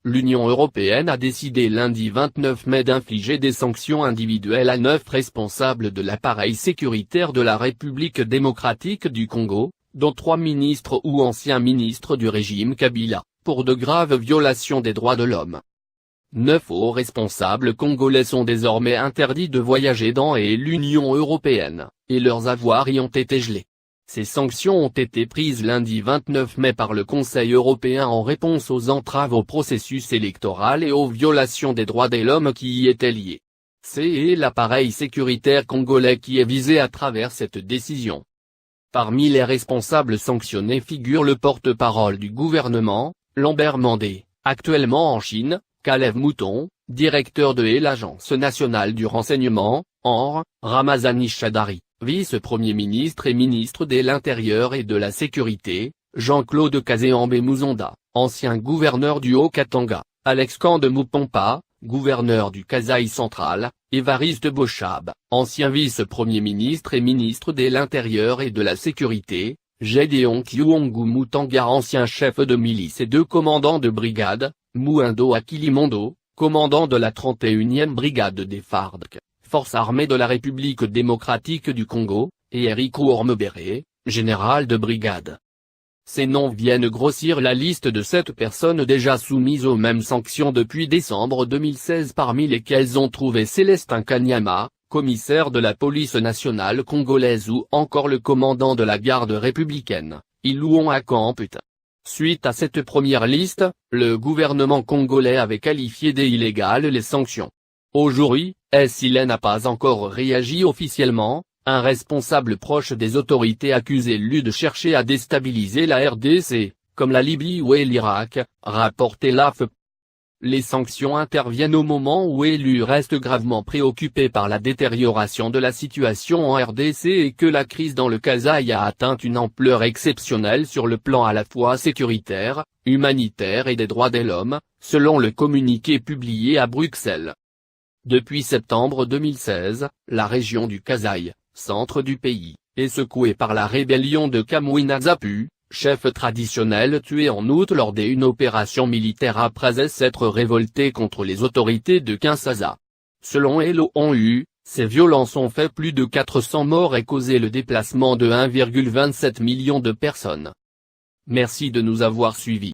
l'Union européenne a décidé lundi 29 mai d'infliger des sanctions individuelles à 9 responsables de l'appareil sécuritaire de la République démocratique du Congo, dont 3 ministres ou anciens ministres du régime Kabila, pour de graves violations des droits de l'homme. 9 hauts responsables congolais sont désormais interdits de voyager dans l'Union européenne, et leurs avoirs y ont été gelés. Ces sanctions ont été prises lundi 29 mai par le Conseil européen en réponse aux entraves au processus électoral et aux violations des droits de l'homme qui y étaient liées. C'est l'appareil sécuritaire congolais qui est visé à travers cette décision. Parmi les responsables sanctionnés figure le porte-parole du gouvernement, Lambert Mandé, actuellement en Chine, Kalev Mouton, directeur de l'Agence nationale du renseignement, ANR, Ramazani Chadari, vice-premier ministre et ministre de l'Intérieur et de la Sécurité, Jean-Claude Kazéambé Mouzonda, ancien gouverneur du Haut-Katanga, Alex Kande Mupompa, gouverneur du Kasaï central, Évariste Bochab, ancien vice-premier ministre et ministre de l'Intérieur et de la Sécurité, Gédéon Kyuongu Mutanga ancien chef de milice et 2 commandants de brigade, Mouindo Akilimondo, commandant de la 31e brigade des FARDC, Forces armées de la République démocratique du Congo, et Eric Ourmebere, général de brigade. Ces noms viennent grossir la liste de 7 personnes déjà soumises aux mêmes sanctions depuis décembre 2016 parmi lesquelles on trouvait Célestin Kanyama, commissaire de la police nationale congolaise ou encore le commandant de la garde républicaine, Ilouon Akamput. Suite à cette première liste, le gouvernement congolais avait qualifié d'illégales les sanctions. Aujourd'hui, s'il n'a pas encore réagi officiellement, un responsable proche des autorités accuse lui de chercher à déstabiliser la RDC, comme la Libye ou l'Irak, rapportait l'AFP. Les sanctions interviennent au moment où l'élu reste gravement préoccupé par la détérioration de la situation en RDC et que la crise dans le Kasaï a atteint une ampleur exceptionnelle sur le plan à la fois sécuritaire, humanitaire et des droits de l'homme, selon le communiqué publié à Bruxelles. Depuis septembre 2016, la région du Kasaï, centre du pays, est secouée par la rébellion de Kamwina Nzapu, chef traditionnel tué en août lors d'une opération militaire après s'être révolté contre les autorités de Kinshasa. Selon l'ONU, ces violences ont fait plus de 400 morts et causé le déplacement de 1,27 million de personnes. Merci de nous avoir suivis.